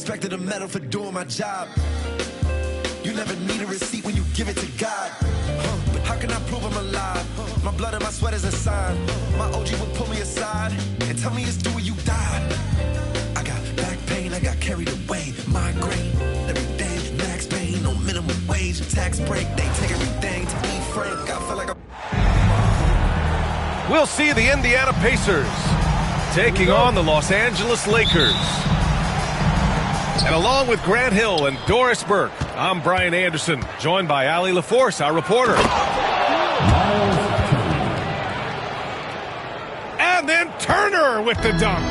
expected a medal for doing my job. You never need a receipt when you give it to God. But how can I prove I'm alive? My blood and my sweat is a sign. My OG would pull me aside and tell me it's due when you die. I got back pain, I got carried away. Migraine, every day, max pain, no minimum wage, tax break. They take everything to be frank. I feel like We'll see the Indiana Pacers taking on the Los Angeles Lakers. And along with Grant Hill and Doris Burke, I'm Brian Anderson, joined by Allie LaForce, our reporter. And then Turner with the dunk.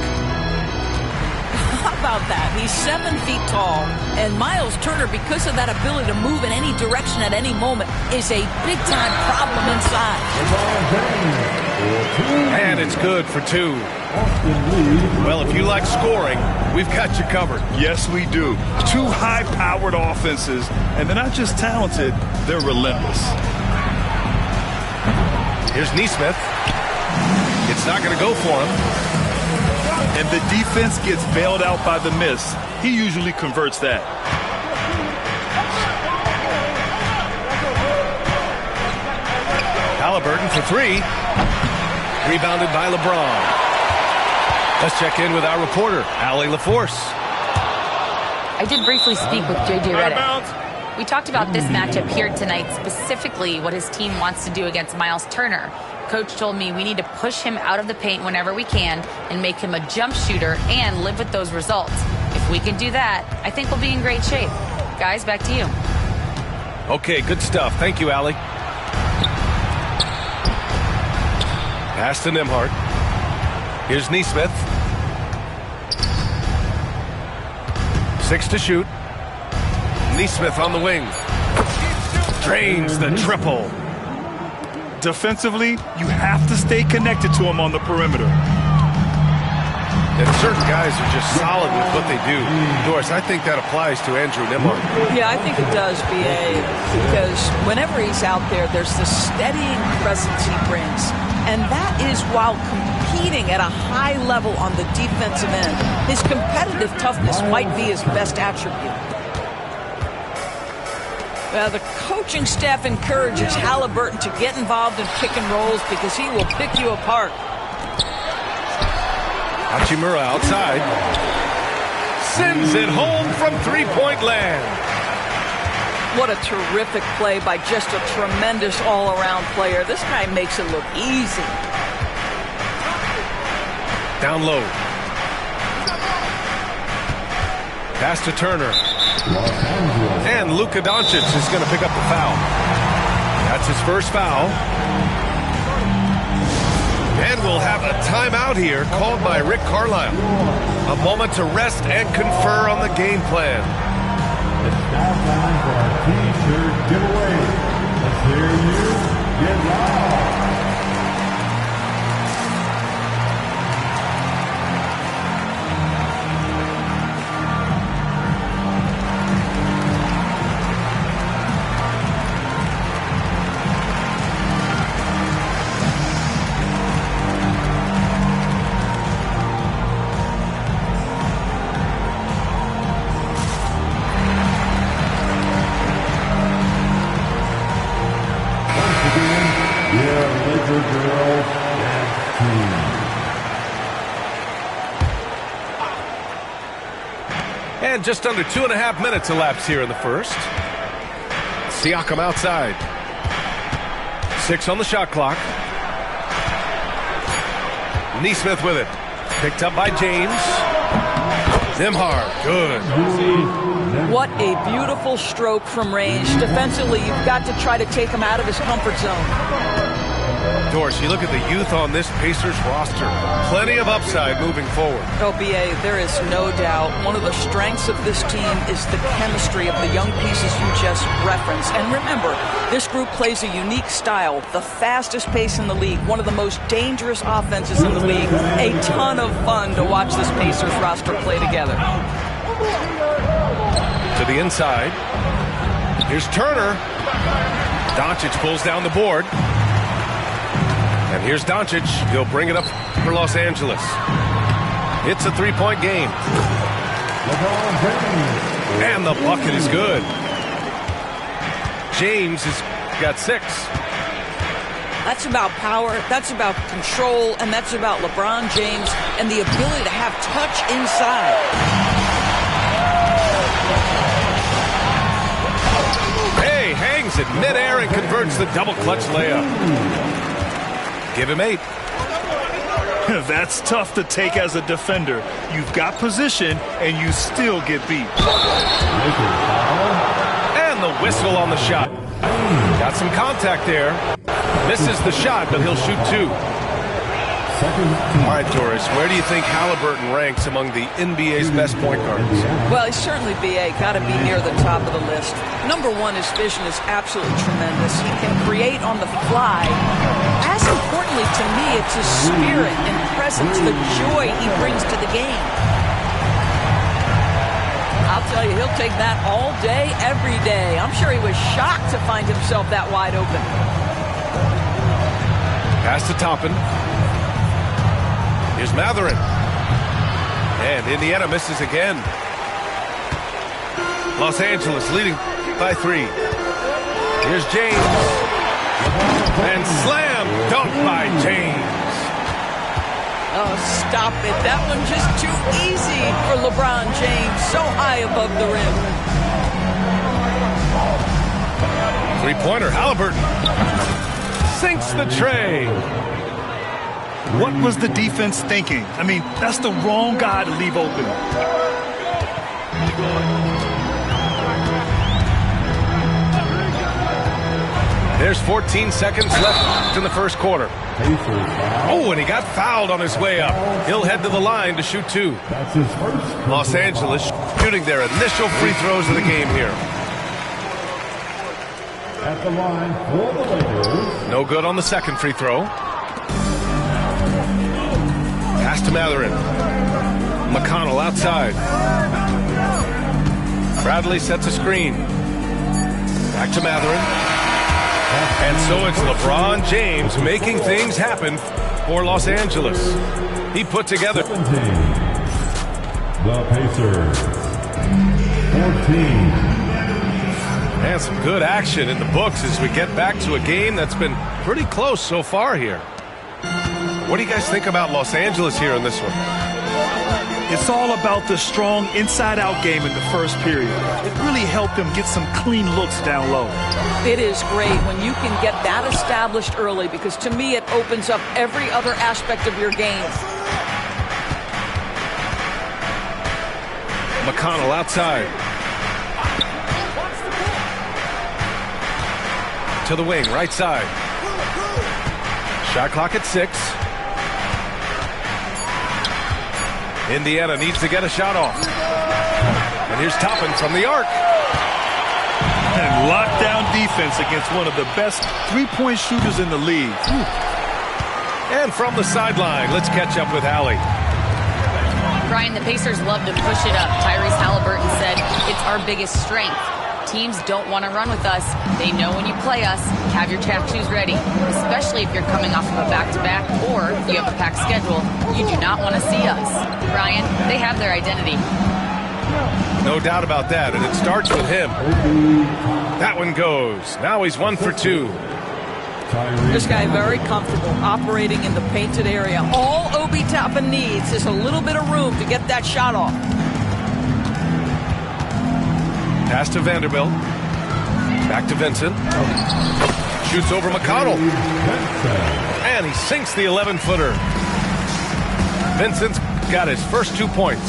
How about that? He's 7 feet tall, and Miles Turner, because of that ability to move in any direction at any moment, is a big-time problem inside. And it's good for 2. Well, if you like scoring, we've got you covered. Yes, we do. 2 high-powered offenses, and they're not just talented, they're relentless. Here's Nesmith. It's not going to go for him. And the defense gets bailed out by the miss. He usually converts that. Halliburton for 3. Rebounded by LeBron. Let's check in with our reporter, Allie LaForce. I did briefly speak with J.J. Redick. We talked about this matchup here tonight, specifically what his team wants to do against Miles Turner. Coach told me we need to push him out of the paint whenever we can and make him a jump shooter and live with those results. If we can do that, I think we'll be in great shape. Guys, back to you. Okay, good stuff. Thank you, Allie. Pass to Nembhard. Here's Nesmith. 6 to shoot. Nesmith on the wing. Drains the triple. Defensively, you have to stay connected to him on the perimeter. And certain guys are just solid with what they do. Doris, I think that applies to Andrew Nembhard. Yeah, I think it does, B.A., because whenever he's out there, there's the steadying presence he brings. And that is while competing at a high level on the defensive end. His competitive toughness might be his best attribute. The coaching staff encourages Halliburton to get involved in pick and rolls because he will pick you apart. Hachimura outside. Sends it home from three-point land. What a terrific play by just a tremendous all-around player. This guy makes it look easy. Down low. Pass to Turner. And Luka Doncic is going to pick up the foul. That's his first foul. And we'll have a timeout here called by Rick Carlisle. A moment to rest and confer on the game plan. It's now time for our T-shirt giveaway. Let's hear you get loud. And just under 2.5 minutes elapsed here in the first. Siakam outside. 6 on the shot clock. Nesmith with it. Picked up by James. Nembhard, good. What a beautiful stroke from range. Defensively, you've got to try to take him out of his comfort zone. Doris, you look at the youth on this Pacers roster. Plenty of upside moving forward. Oh, B.A., there is no doubt. One of the strengths of this team is the chemistry of the young pieces you just referenced. And remember, this group plays a unique style, the fastest pace in the league, one of the most dangerous offenses in the league. A ton of fun to watch this Pacers roster play together. To the inside. Here's Turner. Doncic pulls down the board. And here's Doncic. He'll bring it up for Los Angeles. It's a three-point game. And the bucket is good. James has got 6. That's about power, that's about control, and that's about LeBron James and the ability to have touch inside. Hey, hangs it midair and converts the double clutch layup. Give him 8. That's tough to take as a defender. You've got position, and you still get beat. And the whistle on the shot. Got some contact there. Misses the shot, but he'll shoot 2. All right, Doris, where do you think Halliburton ranks among the NBA's best point guards? Well, he's certainly, BA, got to be near the top of the list. Number one, his vision is absolutely tremendous. He can create on the fly. As importantly to me, it's his spirit and presence, the joy he brings to the game. I'll tell you, he'll take that all day, every day. I'm sure he was shocked to find himself that wide open. Pass to Toppin. Here's Matherin. And Indiana misses again. Los Angeles leading by 3. Here's James. And slam dunk by James. Oh, stop it. That one just too easy for LeBron James. So high above the rim. 3-pointer, Halliburton. Sinks the tray. What was the defense thinking? I mean, that's the wrong guy to leave open. There's 14 seconds left in the first quarter. Oh, and he got fouled on his way up. He'll head to the line to shoot 2. Los Angeles shooting their initial free throws of the game here. At the line for the Lakers. No good on the second free throw. Pass to Matherin. McConnell outside. Bradley sets a screen. Back to Matherin. And so it's LeBron James making things happen for Los Angeles. He put together 17. The Pacers. 14. And some good action in the books as we get back to a game that's been pretty close so far here. What do you guys think about Los Angeles here in this one? It's all about the strong inside-out game in the first period. It really helped them get some clean looks down low. It is great when you can get that established early, because to me it opens up every other aspect of your game. McConnell outside. To the wing, right side. Shot clock at 6. Indiana needs to get a shot off. And here's Toppin from the arc. And lockdown defense against one of the best three-point shooters in the league. And from the sideline, let's catch up with Allie. Brian, the Pacers love to push it up. Tyrese Halliburton said, it's our biggest strength. Teams don't want to run with us. They know when you play us, have your track shoes ready, especially if you're coming off of a back-to-back or if you have a packed schedule. You do not want to see us. Brian, they have their identity. No doubt about that, and it starts with him. That one goes. Now he's 1 for 2. This guy very comfortable operating in the painted area. All Obi Toppin needs is a little bit of room to get that shot off. Pass to Vanderbilt. Back to Vincent. Shoots over McConnell. And he sinks the 11-footer. Vincent's got his first 2 points.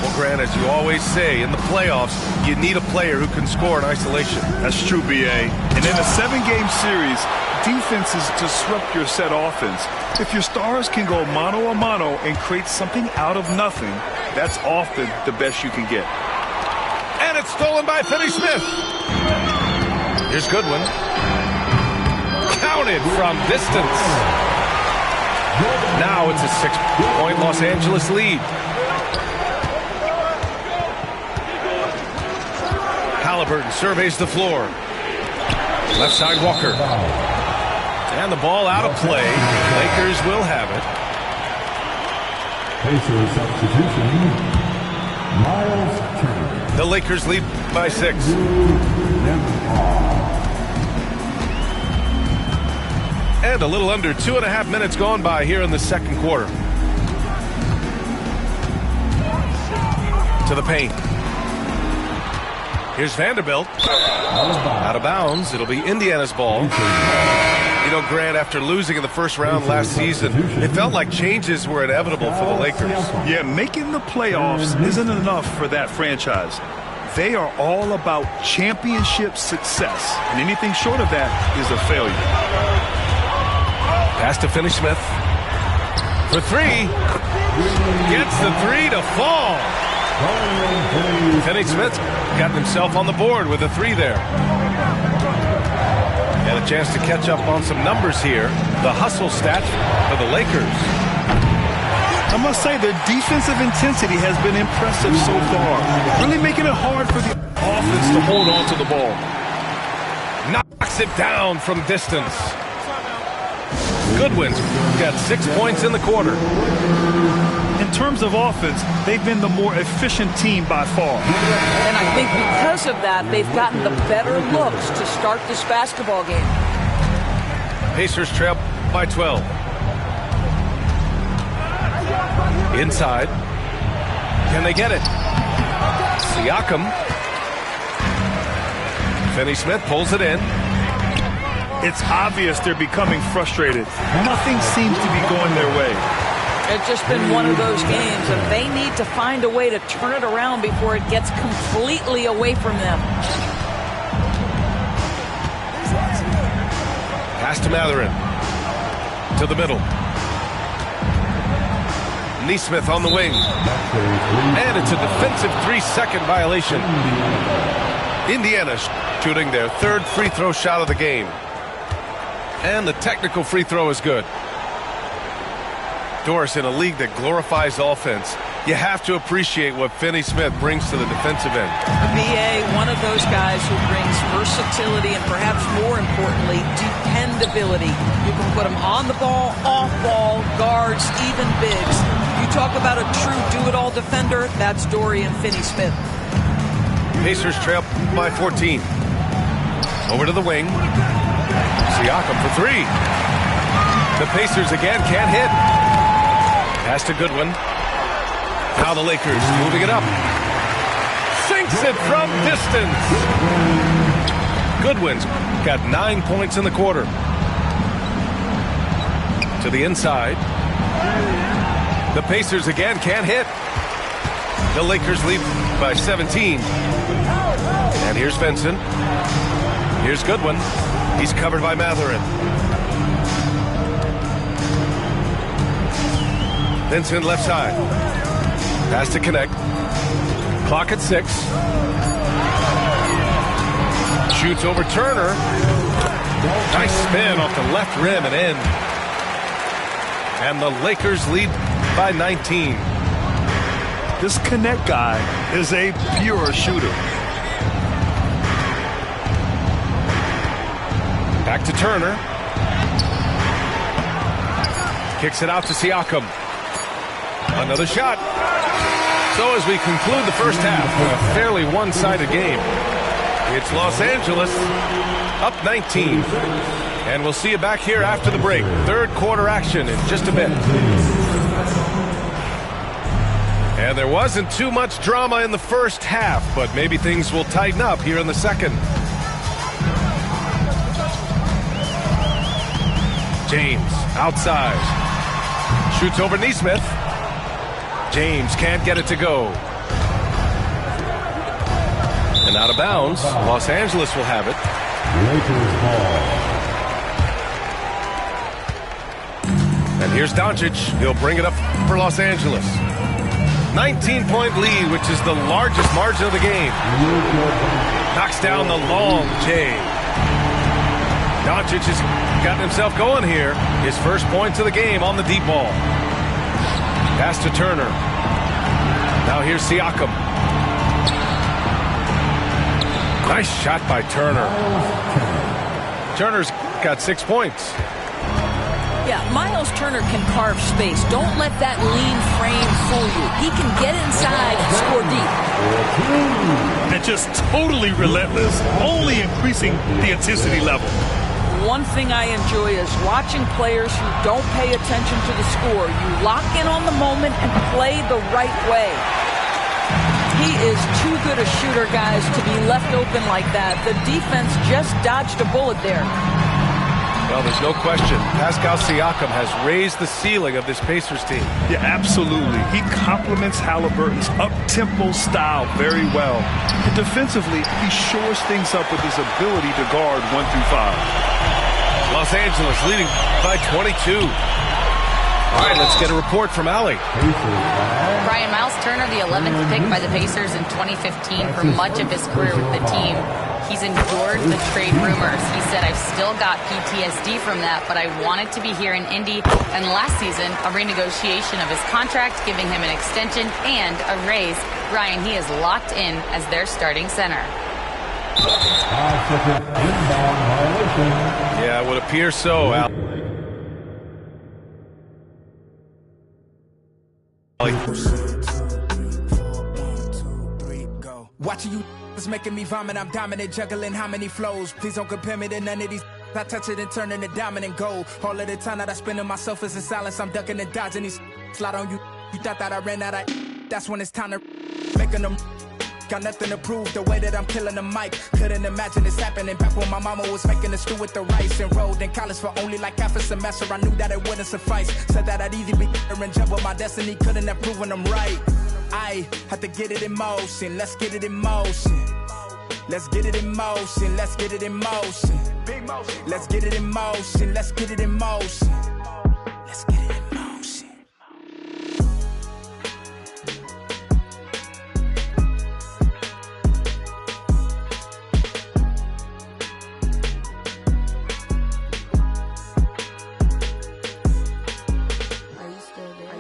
Well, Grant, as you always say, in the playoffs, you need a player who can score in isolation. That's true, B.A. And in a 7-game series, defense is disrupt your set offense. If your stars can go mano-a-mano and create something out of nothing, that's often the best you can get. And it's stolen by Finney-Smith. Here's Goodwin. Counted from distance. Now it's a 6-point Los Angeles lead. Halliburton surveys the floor. Left side Walker. And the ball out of play. Lakers will have it. Pacers substitution. Miles Turner. The Lakers lead by 6. And a little under 2.5 minutes gone by here in the second quarter. To the paint. Here's Vanderbilt. Out of bounds. It'll be Indiana's ball. You know, Grant, after losing in the first round last season, it felt like changes were inevitable for the Lakers. Yeah, making the playoffs isn't enough for that franchise. They are all about championship success, and anything short of that is a failure. Pass to Finney-Smith. For 3. Gets the 3 to fall. Finney-Smith got himself on the board with a 3 there. And a chance to catch up on some numbers here. The hustle stat for the Lakers. I must say their defensive intensity has been impressive so far. Really making it hard for the offense to hold on to the ball. Knocks it down from distance. Goodwin's got 6 points in the quarter. In terms of offense, they've been the more efficient team by far. And I think because of that, they've gotten the better looks to start this basketball game. Pacers trail by 12. Inside. Can they get it? Siakam. Finney-Smith pulls it in. It's obvious they're becoming frustrated. Nothing seems to be going their way. It's just been one of those games, and they need to find a way to turn it around before it gets completely away from them. Pass to Mathurin. To the middle. Nesmith on the wing. And it's a defensive 3-second violation. Indiana shooting their 3rd free throw shot of the game. And the technical free throw is good. Doris, in a league that glorifies offense, you have to appreciate what Finney-Smith brings to the defensive end. VA, one of those guys who brings versatility and perhaps more importantly, dependability. You can put him on the ball, off ball, guards, even bigs. You talk about a true do-it-all defender, that's Dorian Finney-Smith. Pacers trail by 14. Over to the wing. Siakam for 3. The Pacers again can't hit. Pass to Goodwin. Now the Lakers moving it up. Sinks it from distance. Goodwin's got 9 points in the quarter. To the inside. The Pacers again can't hit. The Lakers lead by 17. And here's Vincent. Here's Goodwin. He's covered by Mathurin. Vincent left side. Pass to connect. Clock at 6. Shoots over Turner. Nice spin off the left rim and in. And the Lakers lead by 19. This connect guy is a pure shooter. Back to Turner. Kicks it out to Siakam. Another shot. So as we conclude the first half, a fairly one-sided game. It's Los Angeles up 19. And we'll see you back here after the break. Third quarter action in just a bit. And there wasn't too much drama in the first half, but maybe things will tighten up here in the second. James outside. Shoots over Nesmith. James can't get it to go. And out of bounds. Los Angeles will have it. Lakers ball. And here's Doncic. He'll bring it up for Los Angeles. 19-point lead, which is the largest margin of the game. Knocks down the long J. Doncic has gotten himself going here. His first points of the game on the deep ball. Pass to Turner. Now here's Siakam. Nice shot by Turner. Turner's got 6 points. Yeah, Miles Turner can carve space. Don't let that lean frame fool you. He can get inside and score deep. And just totally relentless, only increasing the intensity level. One thing I enjoy is watching players who don't pay attention to the score. You lock in on the moment and play the right way. He is too good a shooter, guys, to be left open like that. The defense just dodged a bullet there. Well, there's no question. Pascal Siakam has raised the ceiling of this Pacers team. Yeah, absolutely. He complements Halliburton's up-tempo style very well. And defensively, he shores things up with his ability to guard 1 through 5. Los Angeles leading by 22. All right, let's get a report from Allie. Brian, Miles Turner, the 11th pick by the Pacers in 2015 for much of his career with the team. He's endured the trade rumors. He said, I've still got PTSD from that, but I wanted to be here in Indy. And last season, a renegotiation of his contract, giving him an extension and a raise. Brian, he is locked in as their starting center. Yeah, it would appear so, Al. Watching you is making me vomit. I'm dominant, juggling how many flows. Please don't compare me to none of these. I touch it and turn into diamond gold. All of the time that I spend on myself is in silence. I'm ducking and dodging these. Slide on you. You thought that I ran out of. That's when it's time to making them. Got nothing to prove. The way that I'm killing the mic. Couldn't imagine this happening back when my mama was making the stew with the rice. Enrolled in college for only like half a semester. I knew that it wouldn't suffice. Said that I'd either be or in jump with my destiny. Couldn't have proven them right. I had to get it in motion. Let's get it in motion. Let's get it in motion. Let's get it in motion. Let's get it in motion. Let's get it in motion. Let's get it in motion. Are you still there?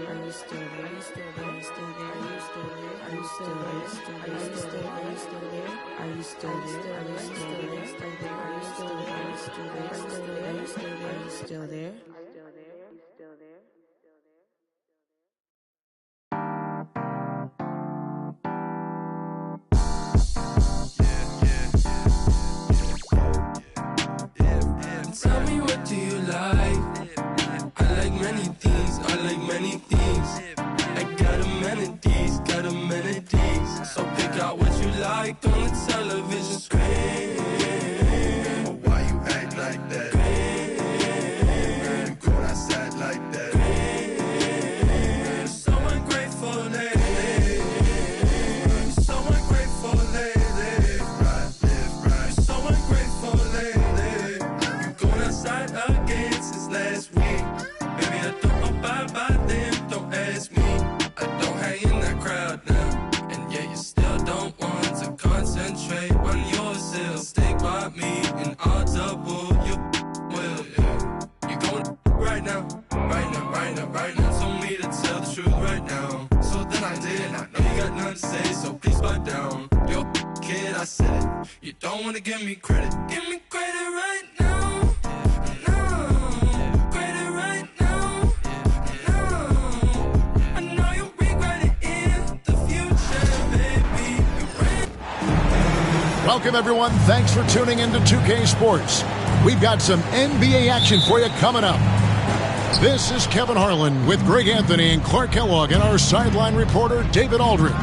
Are you still there? Are you still there? Are you still there? Are you still there? Are you still there? Are you still there? Are you still there? Are you still there? Are you still there? Are you still there? Are you still there? Are you still there? Are you still there? Are you still there? Are you still there? Are you still there? Are you still there? Are you still there? Tell me, what do you like? I like many things, I like many things. I got amenities, got amenities. So pick out what you like on the television screen. Why you act like that? You caught outside like that? You're so ungrateful lately. You're so ungrateful lately. You're so ungrateful lately. You going outside again since last week. Baby, I don't abide by them, don't ask me. I don't hang in that crowd now. And yet you still don't want to concentrate on yourself. Stay by me and I'll double your will. You going right now, right now, right now, right now. Told me to tell the truth right now. So then I did. I know you got nothing to say, so please back down. Yo, kid, I said it. You don't want to give me credit. Give me credit right now. No, credit right now. No, I know you'll regret it in the future, baby. Welcome, everyone. Thanks for tuning in to 2K Sports. We've got some NBA action for you coming up. This is Kevin Harlan with Greg Anthony and Clark Kellogg and our sideline reporter, David Aldridge.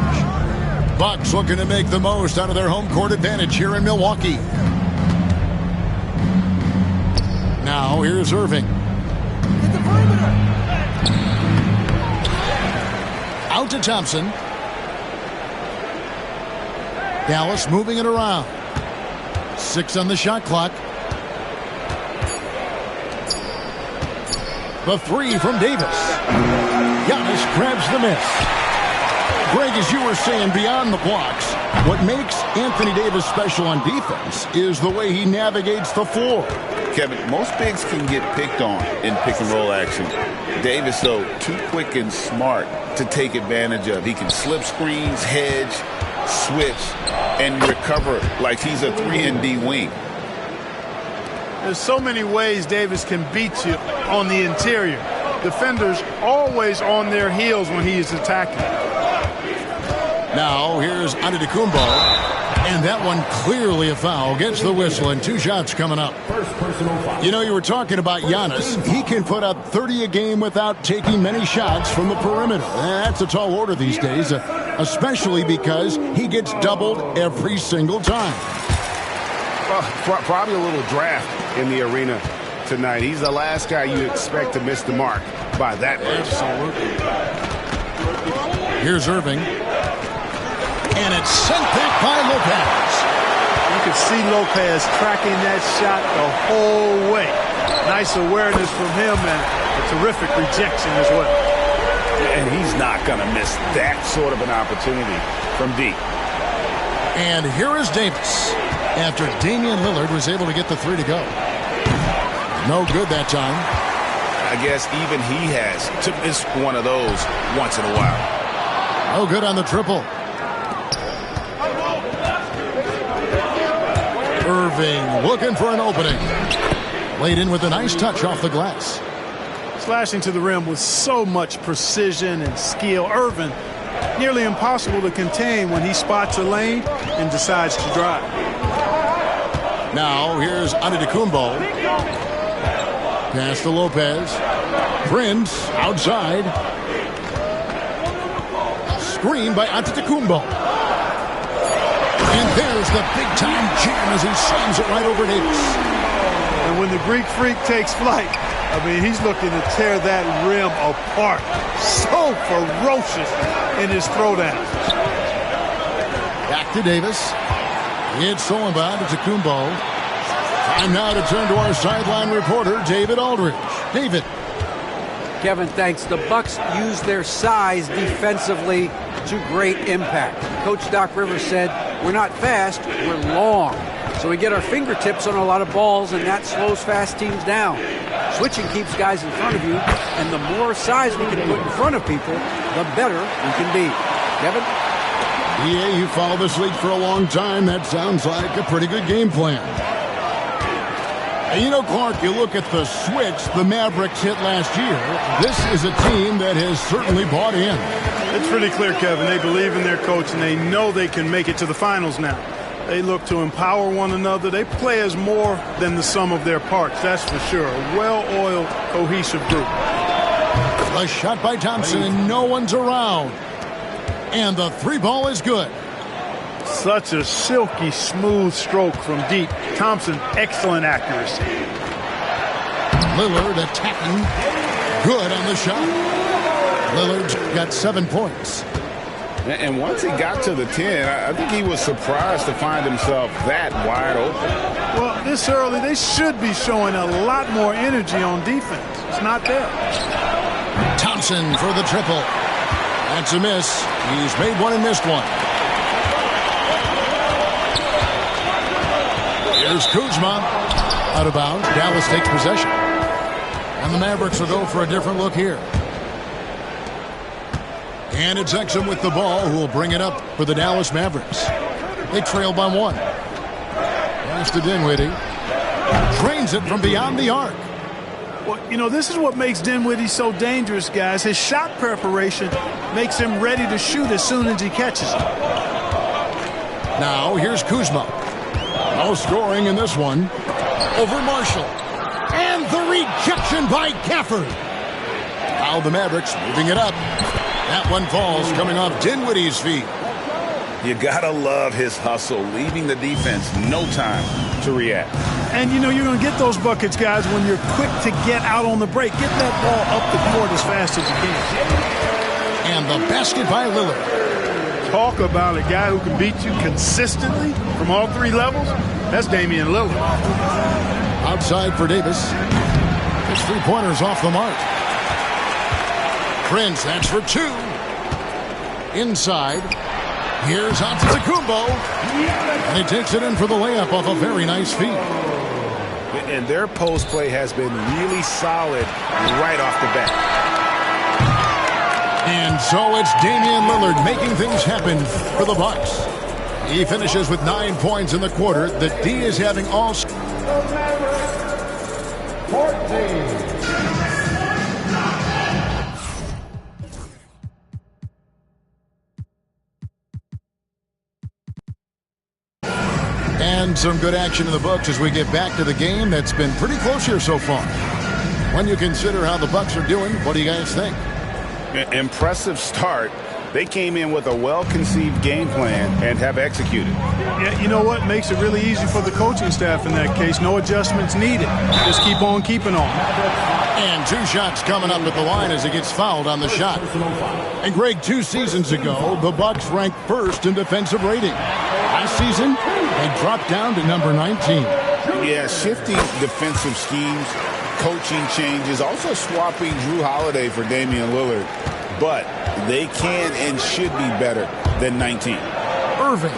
Bucks looking to make the most out of their home court advantage here in Milwaukee. Now, here's Irving. Out to Thompson. Dallas moving it around. 6 on the shot clock. The 3 from Davis. Giannis grabs the miss. Greg, as you were saying, beyond the blocks, what makes Anthony Davis special on defense is the way he navigates the floor. Kevin, most bigs can get picked on in pick-and-roll action. Davis, though, too quick and smart to take advantage of. He can slip screens, hedge, switch, and recover like he's a 3-and-D wing. There's so many ways Davis can beat you on the interior. Defenders always on their heels when he is attacking. Now here's Antetokounmpo. And that one clearly a foul. Gets the whistle and 2 shots coming up. First personal foul. You know, you were talking about Giannis. He can put up 30 a game without taking many shots from the perimeter. That's a tall order these days, especially because he gets doubled every single time. Well, probably a little draft in the arena tonight. He's the last guy you expect to miss the mark by that much. Here's Irving. And it's sent back by Lopez. You can see Lopez tracking that shot the whole way. Nice awareness from him and a terrific rejection as well. And he's not going to miss that sort of an opportunity from deep. And here is Davis after Damian Lillard was able to get the 3 to go. No good that time. I guess even he has to miss one of those once in a while. No good on the triple. Irving looking for an opening. Laid in with a nice touch off the glass. Slashing to the rim with so much precision and skill. Irving, nearly impossible to contain when he spots a lane and decides to drive. Now here's Antetokounmpo. Pass to Lopez. Prince outside. Screen by Antetokounmpo. And there's the big-time jam as he slams it right over Davis. And when the Greek Freak takes flight, I mean, he's looking to tear that rim apart. So ferocious in his throwdown. Back to Davis. It's stolen by Antetokounmpo. Time now to turn to our sideline reporter, David Aldridge. David. Kevin, thanks. The Bucks use their size defensively to great impact. Coach Doc Rivers said, we're not fast, we're long. So we get our fingertips on a lot of balls, and that slows fast teams down. Switching keeps guys in front of you, and the more size we can put in front of people, the better we can be. Kevin? Yeah, you follow this league for a long time. That sounds like a pretty good game plan. And you know, Clark, you look at the switch the Mavericks hit last year. This is a team that has certainly bought in. It's pretty clear, Kevin. They believe in their coach, and they know they can make it to the finals now. They look to empower one another. They play as more than the sum of their parts, that's for sure. A well-oiled, cohesive group. A shot by Thompson, and no one's around. And the 3 ball is good. Such a silky, smooth stroke from deep. Thompson, excellent accuracy. Lillard attacking. Good on the shot. Lillard's got 7 points. And once he got to the 10, I think he was surprised to find himself that wide open. Well, this early, they should be showing a lot more energy on defense. It's not there. Thompson for the triple. That's a miss. He's made one and missed one. Here's Kuzma. Out of bounds. Dallas takes possession. And the Mavericks will go for a different look here. And it's Exum with the ball, who will bring it up for the Dallas Mavericks. They trail by 1. Pass to Dinwiddie. Drains it from beyond the arc. Well, you know, this is what makes Dinwiddie so dangerous, guys. His shot preparation makes him ready to shoot as soon as he catches it. Now, here's Kuzma. No scoring in this one. Over Marshall. And the rejection by Gafford. Now the Mavericks moving it up. That one falls, coming off Dinwiddie's feet. You gotta love his hustle, leaving the defense no time to react. And you know you're gonna get those buckets, guys, when you're quick to get out on the break. Get that ball up the court as fast as you can. And the basket by Lillard. Talk about a guy who can beat you consistently from all 3 levels. That's Damian Lillard. Outside for Davis. His 3-pointers off the mark. Prince, that's for 2. Inside. Here's Antetokounmpo. And he takes it in for the layup off a very nice feed. And their post play has been really solid right off the bat. And so it's Damian Lillard making things happen for the Bucks. He finishes with 9 points in the quarter. The D is having all... 14. And some good action in the books as we get back to the game that's been pretty close here so far. When you consider how the Bucs are doing, what do you guys think? Impressive start. They came in with a well-conceived game plan and have executed. Yeah, you know what? Makes it really easy for the coaching staff in that case. No adjustments needed. Just keep on keeping on. And 2 shots coming up at the line as he gets fouled on the shot. And Greg, 2 seasons ago, the Bucs ranked first in defensive rating. Last season, they dropped down to number 19. Yeah, shifting defensive schemes, coaching changes, also swapping Drew Holiday for Damian Lillard. But they can and should be better than 19. Irving.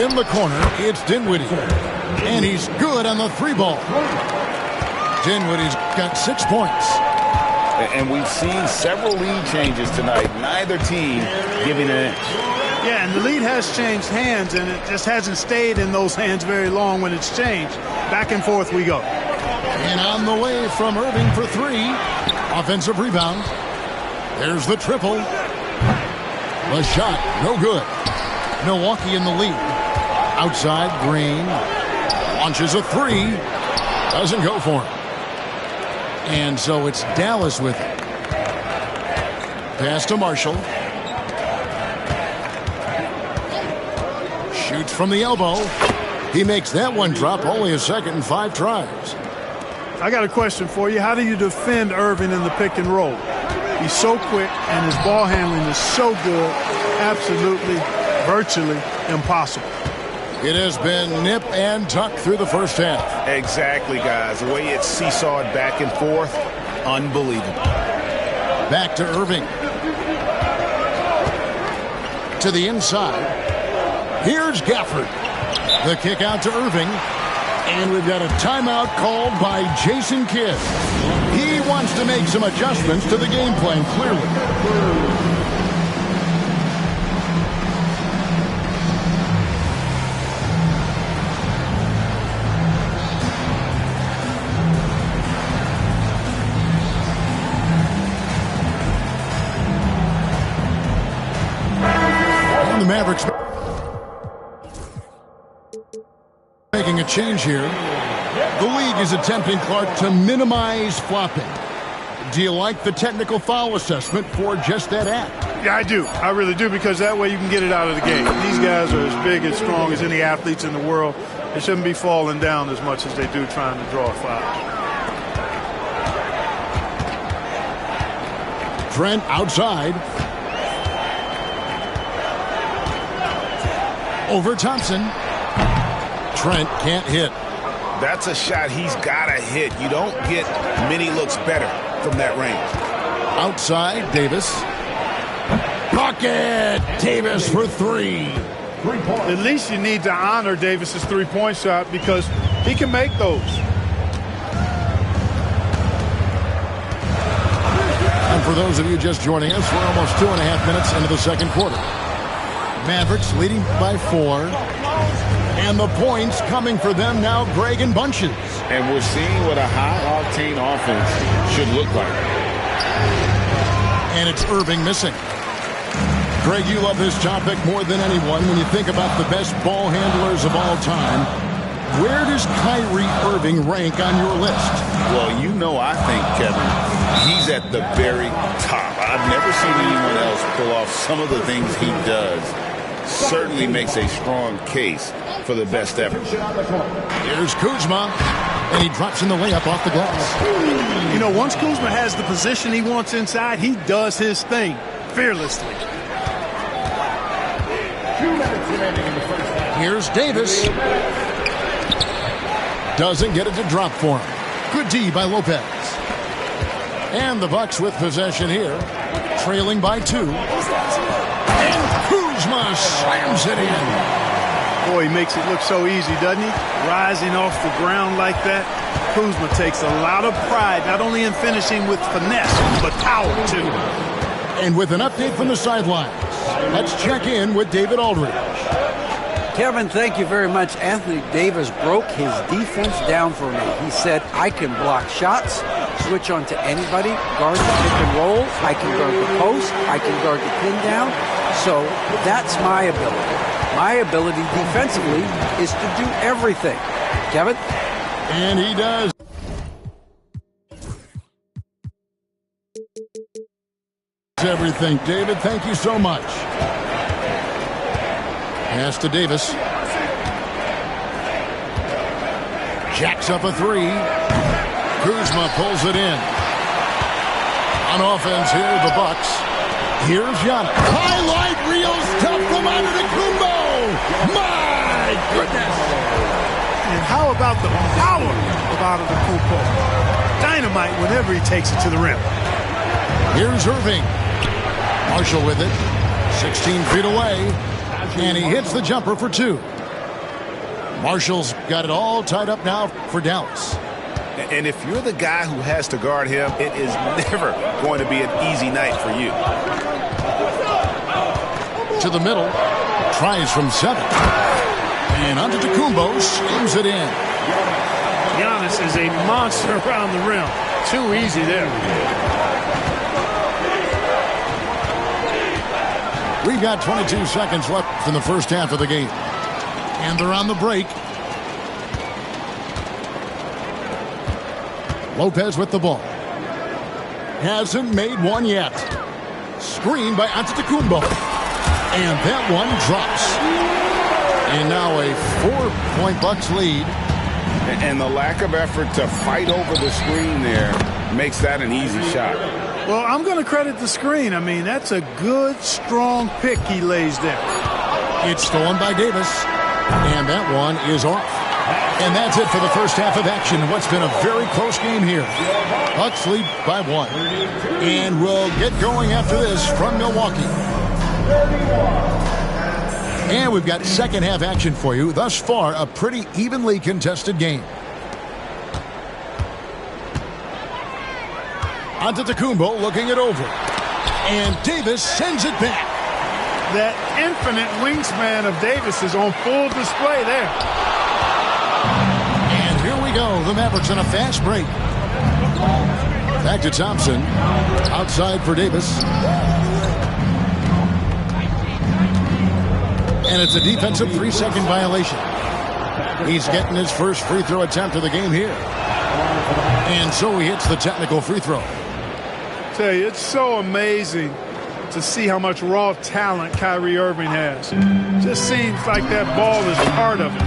In the corner, it's Dinwiddie. And he's good on the 3-ball. Dinwiddie's got 6 points. And we've seen several lead changes tonight. Neither team giving an inch. Yeah, and the lead has changed hands, and it just hasn't stayed in those hands very long when it's changed. Back and forth we go. And on the way from Irving for 3. Offensive rebound. There's the triple. The shot, no good. Milwaukee in the lead. Outside, Green. Launches a 3. Doesn't go for him. And so it's Dallas with it. Pass to Marshall. Shoots from the elbow. He makes that one drop, only a second and 5 tries. I got a question for you. How do you defend Irving in the pick and roll? He's so quick, and his ball handling is so good, absolutely, virtually impossible. It has been nip and tuck through the first half. Exactly, guys. The way it's seesawed back and forth, unbelievable. Back to Irving. To the inside. Here's Gafford. The kick out to Irving. And we've got a timeout called by Jason Kidd. He wants to make some adjustments to the game plan, clearly. And the Mavericks making a change here. The league is attempting, Clark, to minimize flopping. Do you like the technical foul assessment for just that act? Yeah, I do. I really do, because that way you can get it out of the game. These guys are as big and strong as any athletes in the world. They shouldn't be falling down as much as they do trying to draw a foul. Trent outside. Over Thompson. Trent can't hit. That's a shot he's got to hit. You don't get many looks better from that range. Outside, Davis. Bucket! Davis for 3. At least you need to honor Davis's three-point shot, because he can make those. And for those of you just joining us, we're almost 2.5 minutes into the second quarter. Mavericks leading by 4. And the points coming for them now, Greg, in bunches. And we're seeing what a high-octane offense should look like. And it's Irving missing. Greg, you love this topic more than anyone when you think about the best ball handlers of all time. Where does Kyrie Irving rank on your list? Well, you know, I think, Kevin, he's at the very top. I've never seen anyone else pull off some of the things he does. Certainly makes a strong case for the best ever. Here's Kuzma, and he drops in the layup off the glass. You know, once Kuzma has the position he wants inside, he does his thing fearlessly. Here's Davis. Doesn't get it to drop for him. Good D by Lopez. And the Bucks with possession here, trailing by 2. And Kuzma slams it in. Boy, he makes it look so easy, doesn't he? Rising off the ground like that. Kuzma takes a lot of pride, not only in finishing with finesse, but power, too. And with an update from the sidelines, let's check in with David Aldridge. Kevin, thank you very much. Anthony Davis broke his defense down for me. He said, I can block shots, switch on to anybody, guard the pick and roll, I can guard the post, I can guard the pin down. So that's my ability. My ability defensively is to do everything. Kevin? And he does. Everything. David, thank you so much. Pass to Davis. Jacks up a three. Kuzma pulls it in. On offense here, the Bucks. Here's Giannis. Highlight reel stuff from Antetokounmpo. My goodness. And how about the power of Antetokounmpo? Dynamite whenever he takes it to the rim. Here's Irving. Marshall with it. 16 feet away. And he hits the jumper for two. Marshall's got it all tied up now for Dallas. And if you're the guy who has to guard him, it is never going to be an easy night for you. To the middle. Tries from 7. And Antetokounmpo slams it in. Giannis is a monster around the rim. Too easy there. We've got 22 seconds left in the first half of the game. And they're on the break. Lopez with the ball. Hasn't made one yet. Screen by Antetokounmpo. And that one drops. And now a 4-point Bucks lead. And the lack of effort to fight over the screen there makes that an easy shot. Well, I'm going to credit the screen. I mean, that's a good, strong pick he lays there. It's stolen by Davis. And that one is off. And that's it for the first half of action. What's been a very close game here. Bucks lead by 1. And we'll get going after this from Milwaukee. And we've got second half action for you. Thus far, a pretty evenly contested game. Antetokounmpo looking it over. And Davis sends it back. That infinite wingspan of Davis is on full display there. And here we go. The Mavericks on a fast break. Back to Thompson. Outside for Davis. And it's a defensive 3-second violation. He's getting his first free throw attempt of the game here. And so he hits the technical free throw. I tell you, it's so amazing to see how much raw talent Kyrie Irving has. Just seems like that ball is part of it.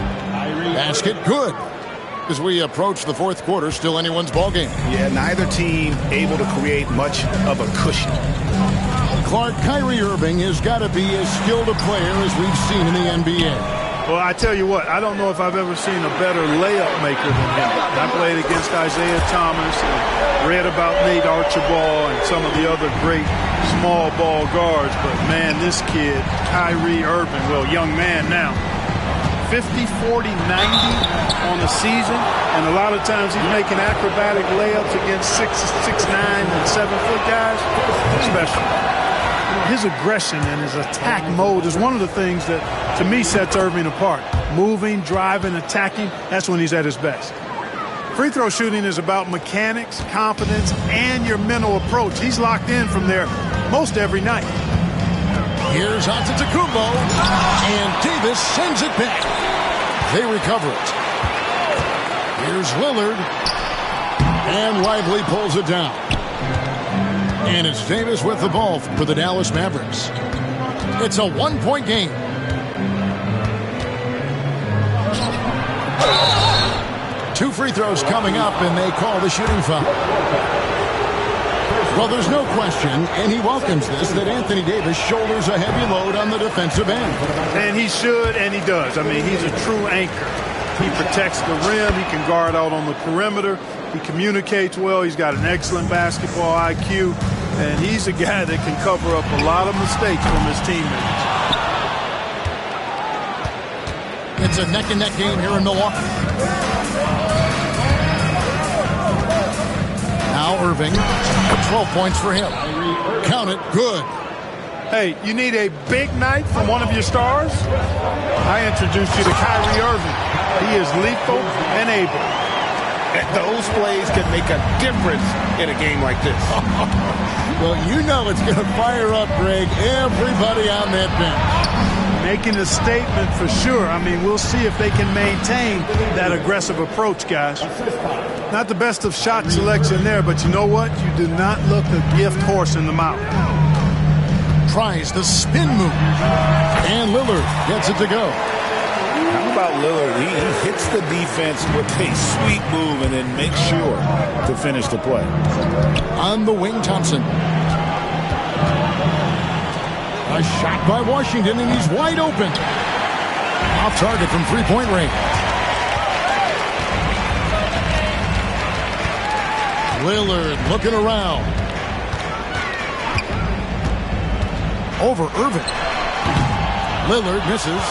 Basket good. As we approach the fourth quarter, still anyone's ball game. Yeah, neither team able to create much of a cushion. Clark, Kyrie Irving has got to be as skilled a player as we've seen in the NBA. Well, I tell you what, I don't know if I've ever seen a better layup maker than him. I played against Isaiah Thomas and read about Nate Archibald and some of the other great small ball guards. But, man, this kid, Kyrie Irving, well, young man now, 50, 40, 90 on the season. And a lot of times he's making acrobatic layups against 6'9", and 7-foot guys. Special. His aggression and his attack mode is one of the things that, to me, sets Irving apart. Moving, driving, attacking, that's when he's at his best. Free throw shooting is about mechanics, confidence, and your mental approach. He's locked in from there most every night. Here's Antetokounmpo, and Davis sends it back. They recover it. Here's Lillard, and Lively pulls it down. And it's Davis with the ball for the Dallas Mavericks. It's a 1-point game. Two free throws coming up, and they call the shooting foul. Well, there's no question, and he welcomes this, that Anthony Davis shoulders a heavy load on the defensive end. And he should, and he does. I mean, he's a true anchor. He protects the rim. He can guard out on the perimeter. He communicates well. He's got an excellent basketball IQ. And he's a guy that can cover up a lot of mistakes from his teammates. It's a neck-and-neck game here in Milwaukee. Now Irving, 12 points for him. Count it, good. Hey, you need a big night from one of your stars? I introduced you to Kyrie Irving. He is lethal and able. And those plays can make a difference in a game like this. Well, you know it's going to fire up, Greg, everybody on that bench. Making a statement for sure. I mean, we'll see if they can maintain that aggressive approach, guys. Not the best of shot selection there, but you know what? You do not look a gift horse in the mouth. Tries the spin move. And Lillard gets it to go. How about Lillard? He hits the defense with a sweet move and then makes sure to finish the play. On the wing, Thompson. A shot by Washington, and he's wide open. Off target from three-point range. Lillard looking around. Over Irving. Lillard misses.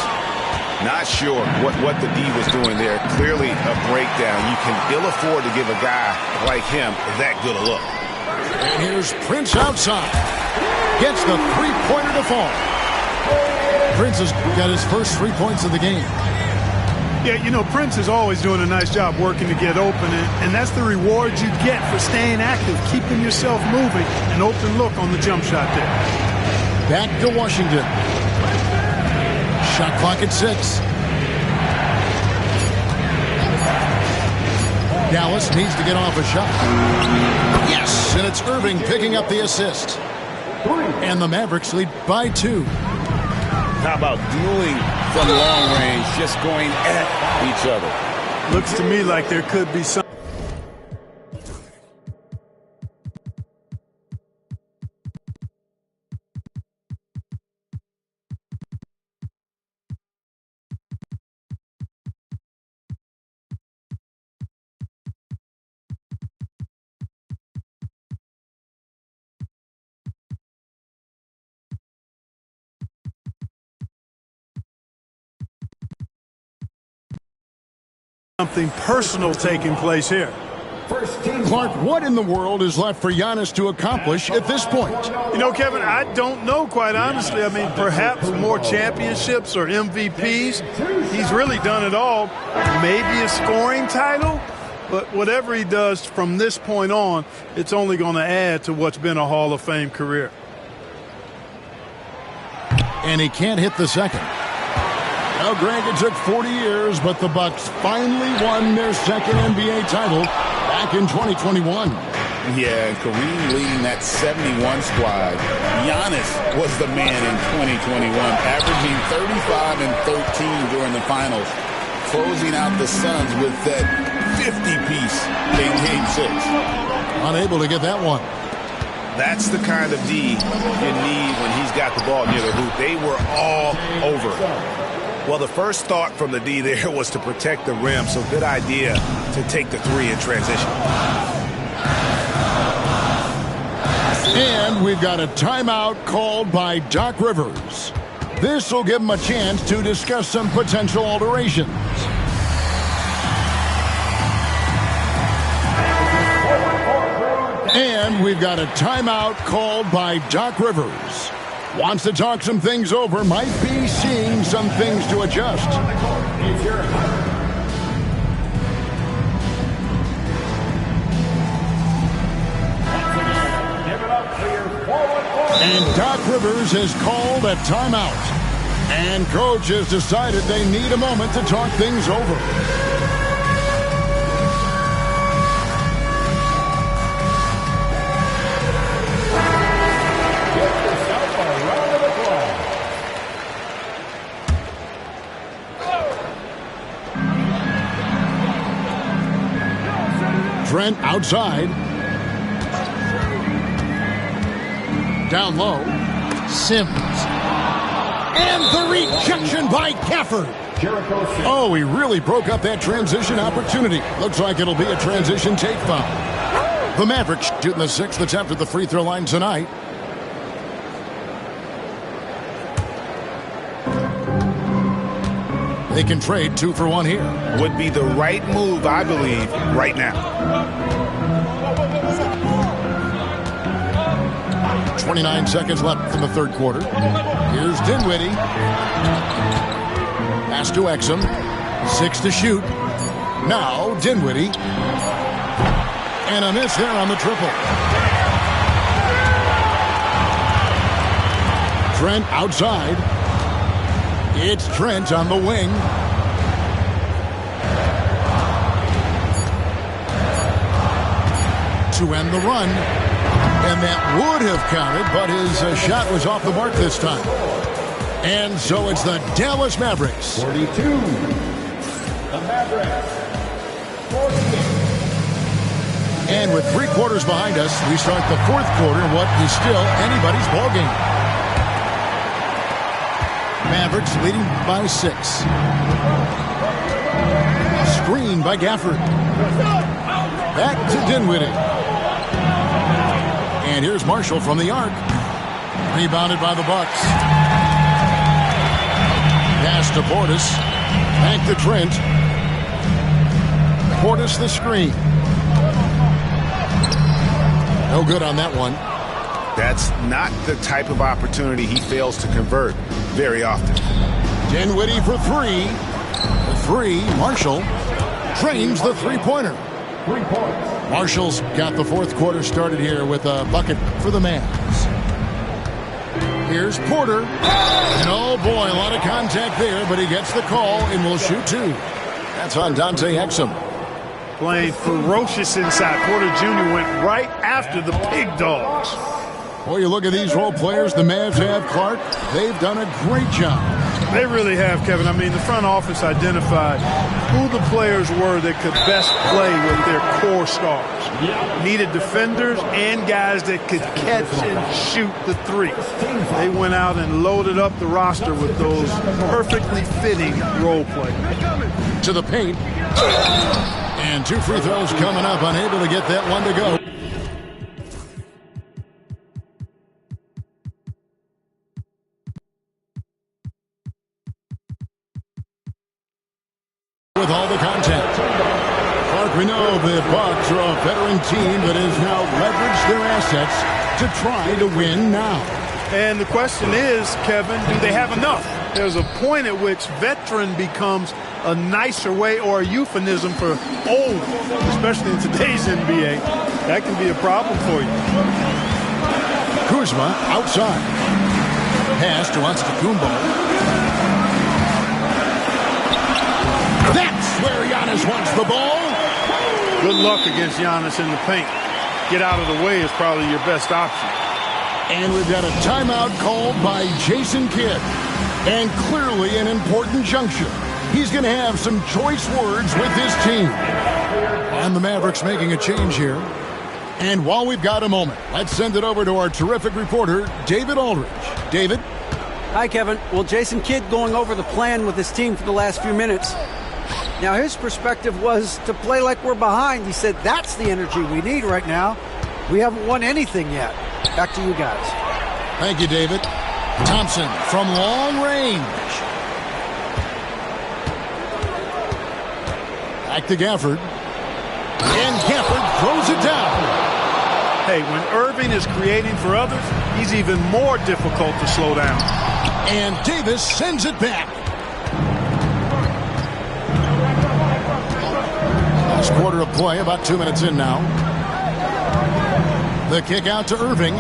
Not sure what the D was doing there. Clearly a breakdown. You can ill afford to give a guy like him that good a look. And here's Prince outside. Gets the three-pointer to fall. Prince has got his first 3 points of the game. Yeah, you know, Prince is always doing a nice job working to get open, and that's the reward you get for staying active, keeping yourself moving. An open look on the jump shot there. Back to Washington. Shot clock at 6. Dallas needs to get off a shot. Yes, and it's Irving picking up the assist. And the Mavericks lead by 2. How about dueling from long range, just going at each other? Looks to me like there could be some. Something personal taking place here. Clark, what in the world is left for Giannis to accomplish at this point? You know, Kevin, I don't know, quite honestly. I mean, perhaps more championships or MVPs. He's really done it all. Maybe a scoring title, but whatever he does from this point on, it's only going to add to what's been a Hall of Fame career. And he can't hit the second. Well, Greg, it took 40 years, but the Bucks finally won their second NBA title back in 2021. Yeah, and Kareem leading that 71 squad. Giannis was the man in 2021, averaging 35 and 13 during the finals, closing out the Suns with that 50-piece in Game 6. Unable to get that one. That's the kind of D you need when he's got the ball near the hoop. They were all over. Well, the first thought from the D there was to protect the rim, so good idea to take the three in transition. And we've got a timeout called by Doc Rivers. This will give him a chance to discuss some potential alterations. And we've got a timeout called by Doc Rivers. Wants to talk some things over, might be seeing some things to adjust. And Doc Rivers has called a timeout. And Coach has decided they need a moment to talk things over. Trent outside. Down low. Sims. And the rejection by Gafford. Oh, he really broke up that transition opportunity. Looks like it'll be a transition take foul. The Mavericks shooting the 6th attempt at the free throw line tonight. They can trade 2 for 1 here. Would be the right move, I believe, right now. 29 seconds left in the third quarter. Here's Dinwiddie. Pass to Exum. 6 to shoot. Now Dinwiddie. And a miss there on the triple. Trent outside. It's Trent on the wing. To end the run. And that would have counted, but his shot was off the mark this time. And so it's the Dallas Mavericks. 42. The Mavericks. 48. And with 3 quarters behind us, we start the fourth quarter in what is still anybody's ballgame. Mavericks leading by 6. Screen by Gafford. Back to Dinwiddie. And here's Marshall from the arc. Rebounded by the Bucks. Pass to Portis. Back to Trent. Portis the screen. No good on that one. That's not the type of opportunity he fails to convert very often. Dinwiddie for 3. The 3, Marshall drains the three-pointer. 3 points. Marshall's got the fourth quarter started here with a bucket for the Mavs. Here's Porter. And oh boy, a lot of contact there, but he gets the call and will shoot 2. That's on Dante Exum. Playing ferocious inside. Porter Jr. went right after the Pig Dogs. Boy, you look at these role players the Mavs have, Clark. They've done a great job. They really have, Kevin. I mean, the front office identified who the players were that could best play with their core stars. Needed defenders and guys that could catch and shoot the 3. They went out and loaded up the roster with those perfectly fitting role players. To the paint. And 2 free throws coming up, unable to get that one to go. With all the contact. Clark, we know the Bucks are a veteran team that has now leveraged their assets to try to win now. And the question is, Kevin, do they have enough? There's a point at which veteran becomes a nicer way or a euphemism for old, especially in today's NBA. That can be a problem for you. Kuzma outside. Pass to Antetokounmpo. That's where Giannis wants the ball. Good luck against Giannis in the paint. Get out of the way is probably your best option. And we've got a timeout called by Jason Kidd. And clearly an important juncture. He's going to have some choice words with his team. And the Mavericks making a change here. And while we've got a moment, let's send it over to our terrific reporter, David Aldridge. David? Hi, Kevin. Well, Jason Kidd going over the plan with his team for the last few minutes. Now, his perspective was to play like we're behind. He said that's the energy we need right now. We haven't won anything yet. Back to you guys. Thank you, David. Thompson from long range. Back to Gafford. And Gafford throws it down. Hey, when Irving is creating for others, he's even more difficult to slow down. And Davis sends it back. Last quarter of play, about 2 minutes in now. The kick out to Irving.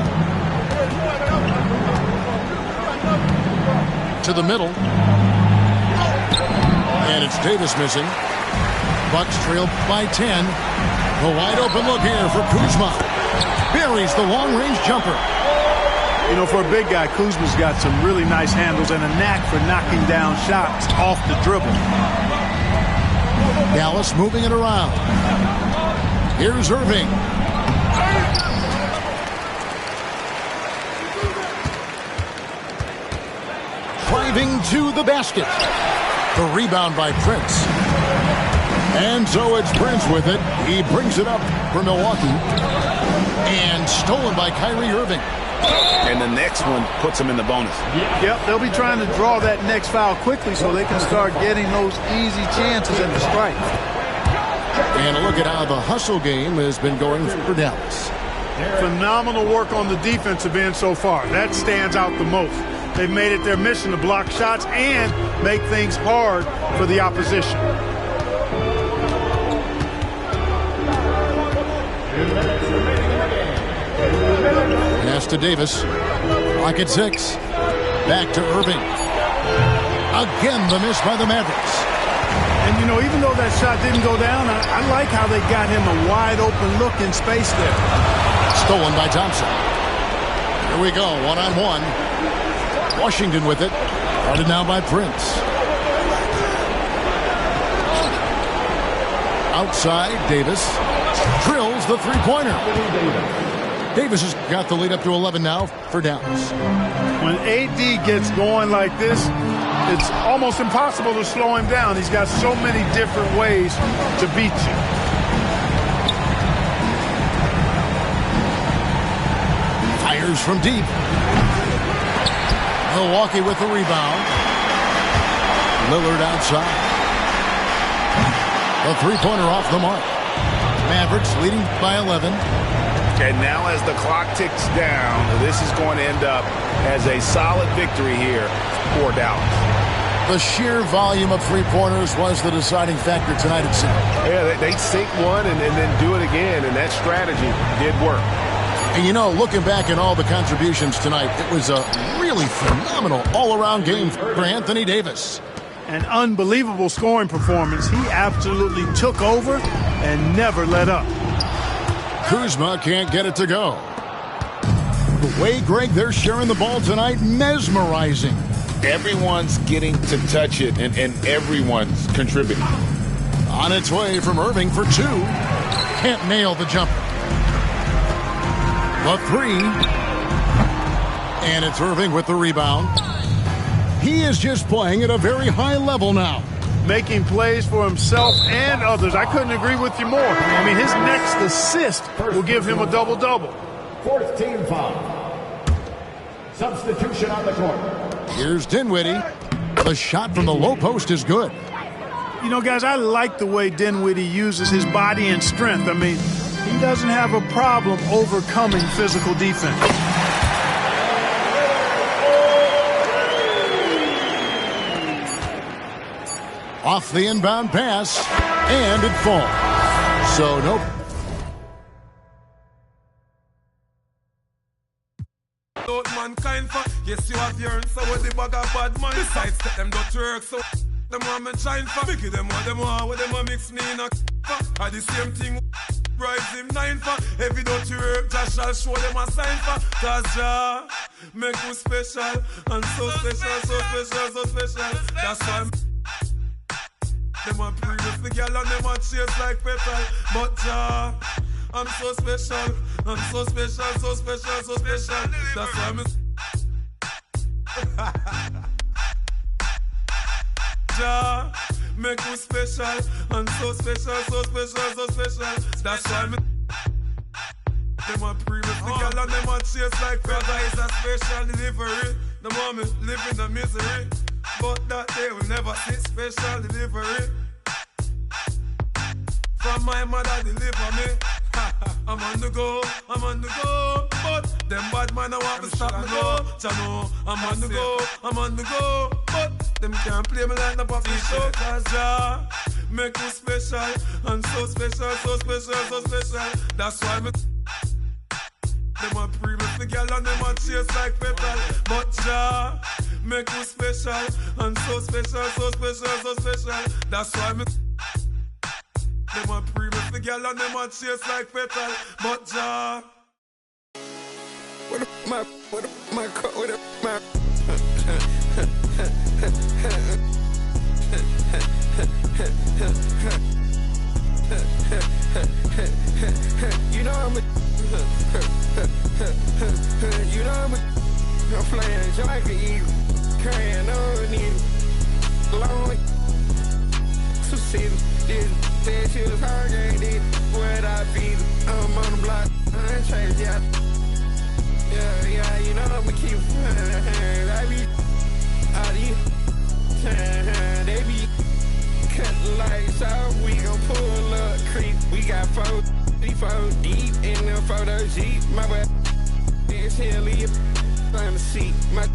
To the middle. And it's Davis missing. Bucks trail by 10. The wide open look here for Kuzma. Buries the long-range jumper. You know, for a big guy, Kuzma's got some really nice handles and a knack for knocking down shots off the dribble. Dallas moving it around. Here's Irving. Driving to the basket. The rebound by Prince. And so it's Prince with it. He brings it up for Milwaukee. And stolen by Kyrie Irving. And the next one puts him in the bonus. Yep, they'll be trying to draw that next foul quickly so they can start getting those easy chances at the strike. And a look at how the hustle game has been going for Dallas. phenomenal work on the defensive end so far. That stands out the most. They've made it their mission to block shots and make things hard for the opposition. Pass to Davis. Clock at 6. Back to Irving. Again, the miss by the Mavericks. And, you know, even though that shot didn't go down, I like how they got him a wide-open look in space there. Stolen by Thompson. Here we go, one-on-one. Washington with it. Guarded now by Prince. Outside, Davis. Drills the three-pointer. Davis has got the lead up to 11 now for Dallas. When AD gets going like this, it's almost impossible to slow him down. He's got so many different ways to beat you. Fires from deep. Milwaukee with the rebound. Lillard outside. The three-pointer off the mark. Mavericks leading by 11. And now as the clock ticks down, this is going to end up as a solid victory here for Dallas. The sheer volume of three-pointers was the deciding factor tonight, it seemed. Yeah, they sink one and then do it again, and that strategy did work. And, you know, looking back at all the contributions tonight, it was a really phenomenal all-around game for Anthony Davis. An unbelievable scoring performance. He absolutely took over and never let up. Kuzma can't get it to go. The way, Greg, they're sharing the ball tonight, mesmerizing. Everyone's getting to touch it, and everyone's contributing. On its way from Irving for 2. Can't nail the jumper. The 3. And it's Irving with the rebound. He is just playing at a very high level now. Making plays for himself and others. I couldn't agree with you more. I mean, his next assist will give him a double-double. Fourth team foul. Substitution on the court. Here's Dinwiddie. The shot from the low post is good. You know, guys, I like the way Dinwiddie uses his body and strength. I mean, he doesn't have a problem overcoming physical defense. Off the inbound pass, and it falls. So, nope. Mankind for yes, you have your answer with the bag of bad man. Besides, let them don't work, so them want me shine for. Biggie them what them want, what them want mix me in a for. The same thing, rise him 9 for. Every don't you work, just shall show them a sign for. Cause Jah make you special, and so special, so special, so special. That's why them want previous the girl and them want chase like petal. But Jah, I'm so special, I'm so special, so special, so special. That's why I'm Jah, make you special, and so special, so special, so special. That's why I'm them want previous the girl and them want chase like petal. Is a special delivery. The moment live in the misery, but that day will never see special delivery. From my mother deliver me. I'm on the go, I'm on the go. But them bad man I want to stop me go. Chano, I'm on the go, I'm on the go. But them can't play me like the puppy show. Cause Jah make you special, and so special, so special, so special. That's why me them a previous the girl and them a chase like petal. But Jah make you special, and so special, so special, so special. That's why me them a previous the girl and them a chase like petal. But Jah with my cut with my you know I'm a you know I'm playing like an eagle, carrying on needle, long to see this. Said she was hard, ain't did what I beat. I'm on the block, I ain't changed yet. Yeah, you know I'ma keep. I be out here, they be cutting lights out. We gon' pull up creep. We got 4 fall deep in the photo Jeep. My boy is here, leave on the seat. My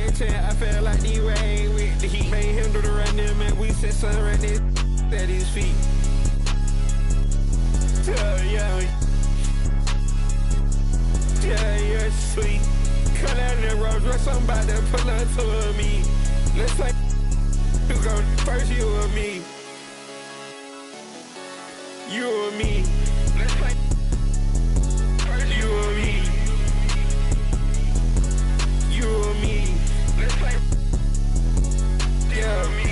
I felt like the rain with the heat. Made him do the random and we said something right there at his feet. Yeah, you're sweet. Cut out the road, dress somebody to pull up to me. Let's play. You go first, you or me. You or me. Let's play. First, you or me. You or me. Let's play. Yeah, me.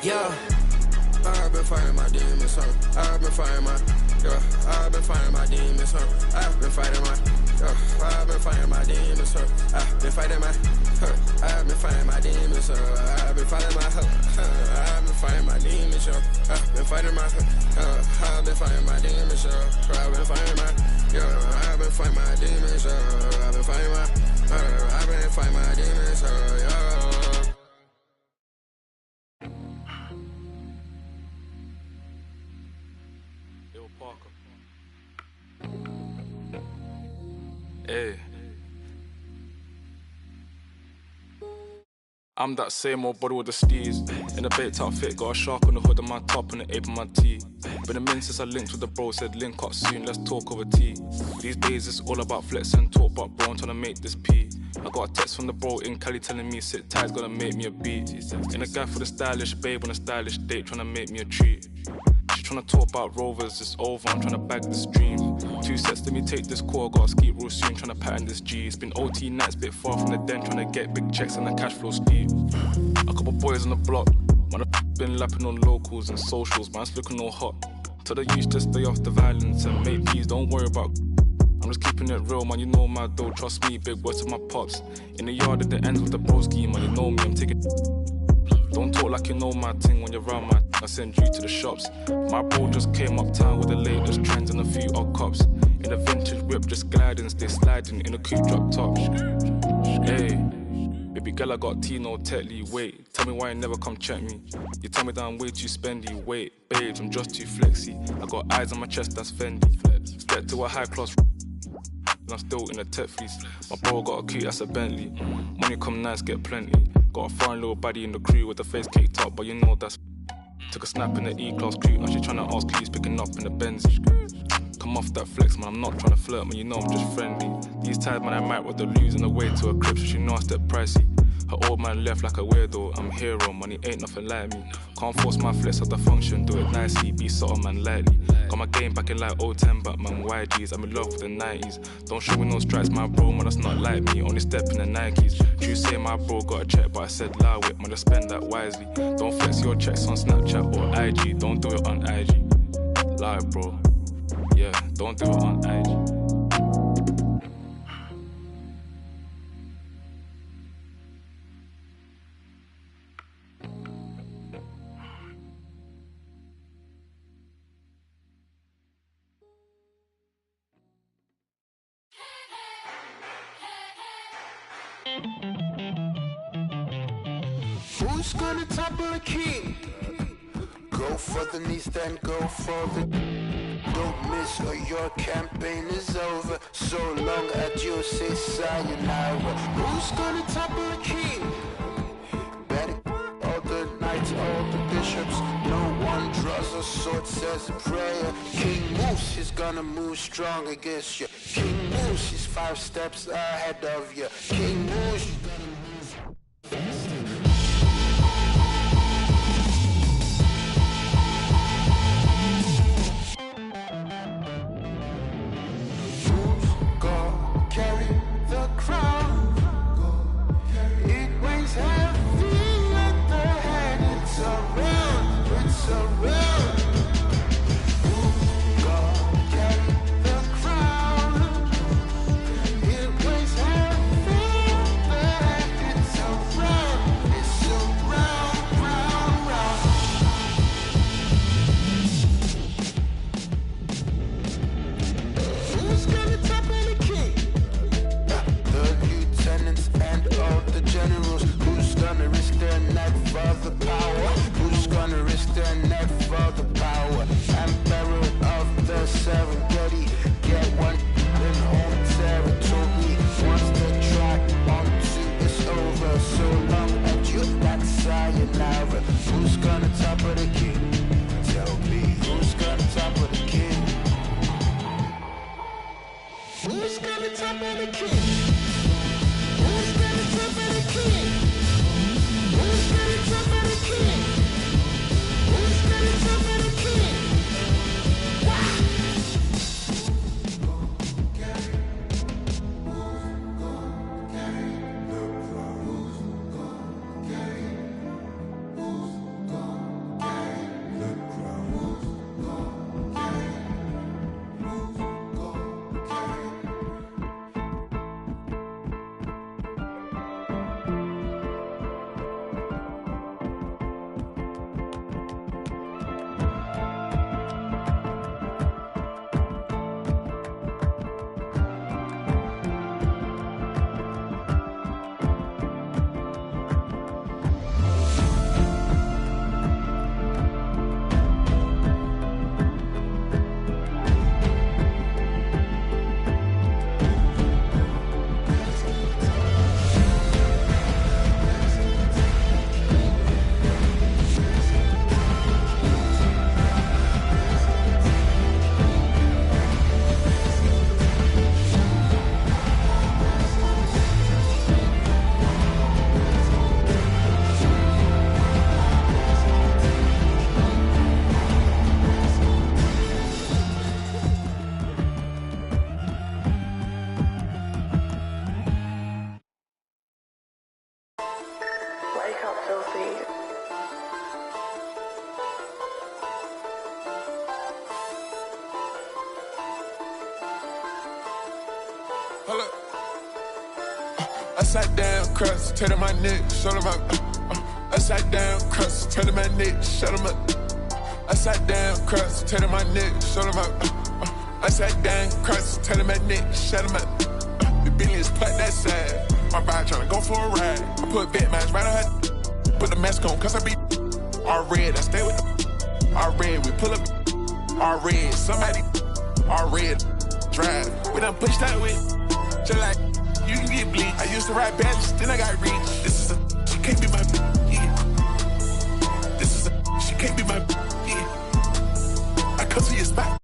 Yeah, I've been fighting my demons, huh? I've been fighting my, I've been fighting my demons, huh? I've been fighting my, I've been fighting my demons, huh? I've been fighting my, I've been fighting my demons, huh? I've been fighting my, I've been fighting my demons, huh? I've been fighting my, I've been fighting my demons, huh? I've been fighting my, I've been fighting my demons, huh? I've been fighting my, I've been fighting my demons, huh? Hey. I'm that same old body with the steez. In a baked outfit, got a shark on the hood of my top and the ape on my tee. Been a minute since I linked with the bro, said link up soon, let's talk over tea. These days it's all about flex and talk, but bro, I'm trying to make this P. I got a text from the bro in Cali telling me sit tight, gonna make me a beat. In a guy for the stylish babe on a stylish date, trying to make me a treat. She tryna talk about rovers, it's over, I'm tryna bag this dream. 2 sets, let me take this call, gotta ski real soon, tryna pattern this G. It's been OT nights, bit far from the den, tryna get big checks and the cash flow steep. A couple boys on the block, man, I've been lapping on locals and socials, man's looking all hot. Tell the youth to stay off the violence and make peace, don't worry about. I'm just keeping it real, man, you know my dough, trust me, big words to my pops. In the yard at the end with the broski, man, you know me, I'm taking. Don't talk like you know my thing when you're around my I send you to the shops. My bro just came uptown with the latest trends and a few odd cops. In a vintage whip, just gliding, stay sliding in a coupe drop top. Hey, baby girl, I got Tino Tetley. Wait, tell me why you never come check me. You tell me that I'm way too spendy. Wait, babes, I'm just too flexy. I got eyes on my chest, that's Fendi. Step to a high class. And I'm still in a tech fleece. My bro got a coupe, that's a Bentley. Money come nice, get plenty. Got a foreign little baddie in the crew with the face caked up, but you know that's. Took a snap in the E-class crew, now she tryna ask who's picking up in the Benzie. Come off that flex, man, I'm not tryna flirt, man, you know I'm just friendly. These times, man, I might with the lose on the way to a crib, so she know I step pricey. Her old man left like a weirdo, I'm a hero, money ain't nothing like me. Can't force my flex at the function, do it nicely, be subtle, man, lightly. Got my game back in like 010, but man, YGs, I'm in love with the 90s. Don't show me no stripes, my bro, man, that's not like me, only step in the Nikes. True say my bro got a check, but I said lie with, man, just spend that wisely. Don't flex your checks on Snapchat or IG, don't do it on IG. Lie, bro, yeah, don't do it on IG. Who's gonna topple a king? Go for the knees, then go for the. Don't miss or your campaign is over. So long, adieu, say sayonara. Who's gonna topple a king? Better all the knights, all the bishops. No one draws a sword, says a prayer. King moves, he's gonna move strong against you. King moves, he's 5 steps ahead of you. King moves, he's gonna move faster. Carry the crown. Who's gonna top of the king? Who's gonna top of the king? Who's gonna top of the king? Who's gonna top of the king? Wow! Wake up, filthy. Hold up. I sat down, crust, turning my neck, shut him up. I sat down, crust, turning my neck, shut him up. I sat down, crust, turning my neck, shut him up. I sat down, crust, turning my neck, shut him up. The billions put that side. My bride tryna go for a ride. I put Batman's right on her. Put the mask on, cause I be all red. I stay with the all red. We pull up all red. Somebody all red. Drive. We done pushed that way. Just like you can get bleach. I used to ride badges, then I got reach. This is a, she can't be my, yeah. This is a, she can't be my, yeah. I come to your spot.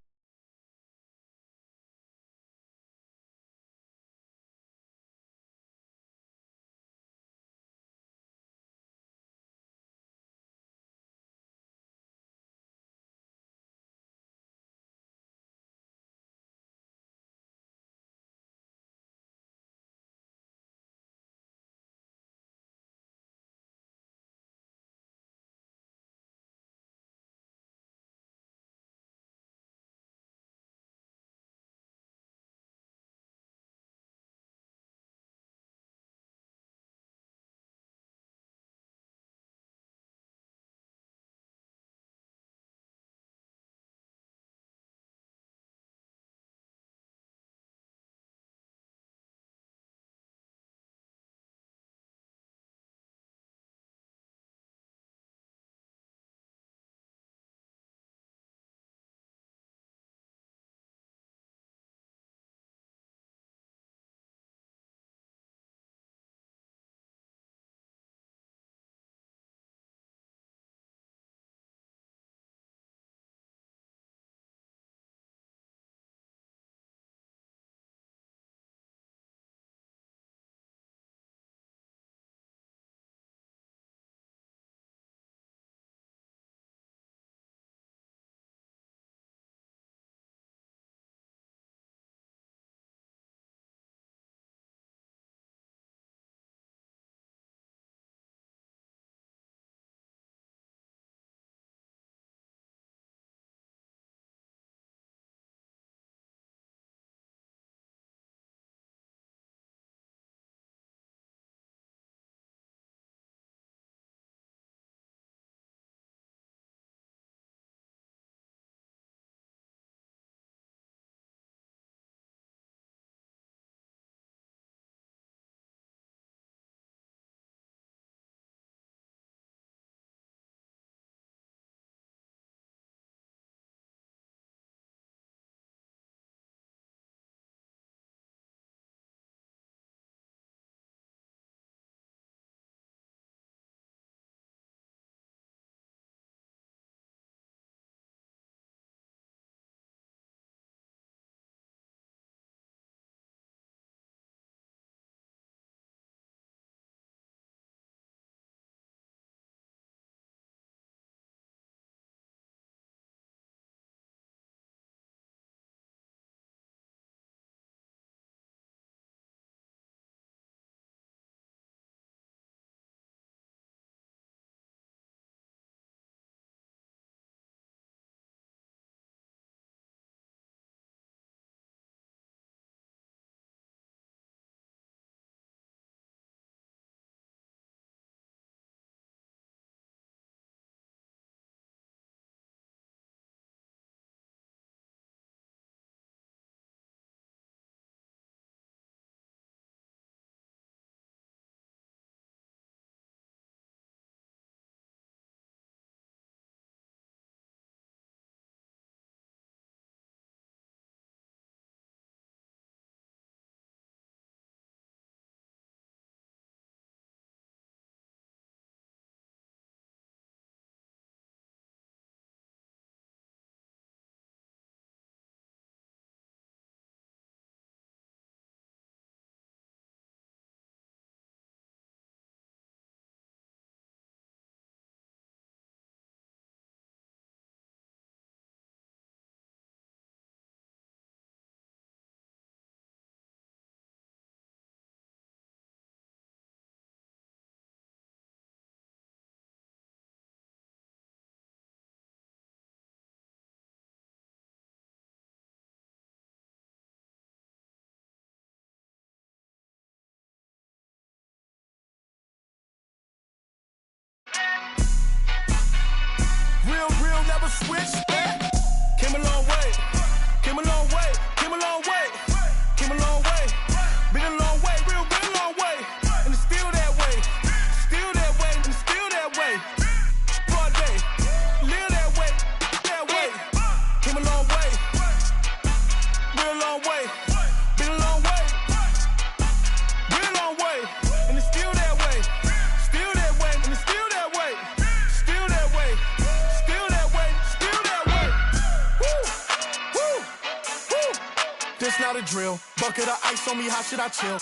This not a drill. Bucket of ice on me, how should I chill?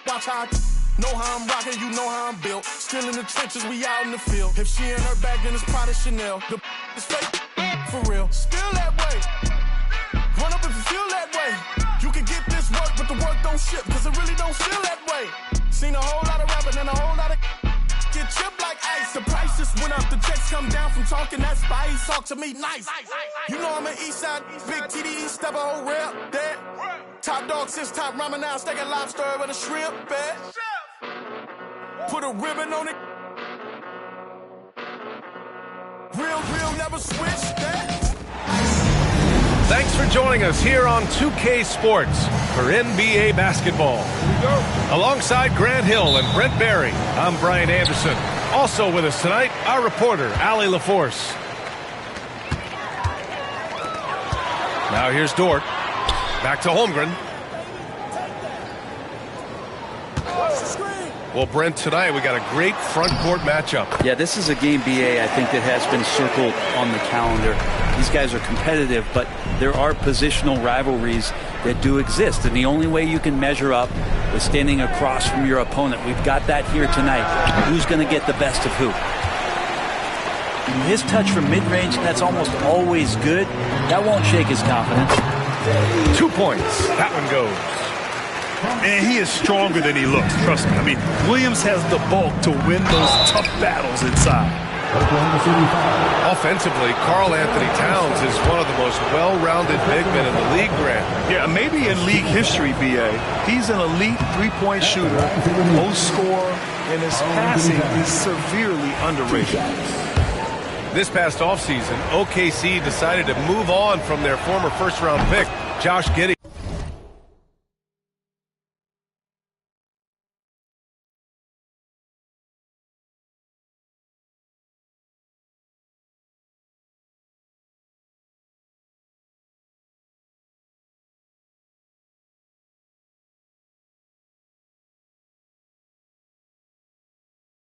Watch how I know how I'm rocking, you know how I'm built. Still in the trenches, we out in the field. If she in her bag, then it's Prada Chanel. The is fake, for real. Still that way. Run up if you feel that way. You can get this work, but the work don't ship, cause it really don't feel that way. Seen a whole lot of rapping and a whole lot of get chipped like ice. The prices went up, the checks come down from talking that spice. Talk to me nice. You know I'm an east side, big TDE, step a whole rep, that. Top dog, since top ramen now, steak and lobster with a shrimp, bet. Put a ribbon on it. Real, never switch, that. Thanks for joining us here on 2K Sports for NBA basketball. Alongside Grant Hill and Brent Barry, I'm Brian Anderson. Also with us tonight, our reporter, Allie LaForce. Now here's Dort. Back to Holmgren. Well, Brent, tonight we got a great front court matchup. Yeah, this is a game, BA, I think that has been circled on the calendar. These guys are competitive, but there are positional rivalries that do exist. And the only way you can measure up is standing across from your opponent. We've got that here tonight. Who's going to get the best of who? His touch from mid-range, that's almost always good. That won't shake his confidence. 2 points. That one goes. And he is stronger than he looks, trust me. I mean, Williams has the bulk to win those tough battles inside. Offensively, Karl Anthony Towns is one of the most well-rounded big men in the league, Grant. Yeah, maybe in league history, BA. He's an elite three-point shooter, most scorer, and his passing is severely underrated. This past offseason, OKC decided to move on from their former first-round pick, Josh Giddey.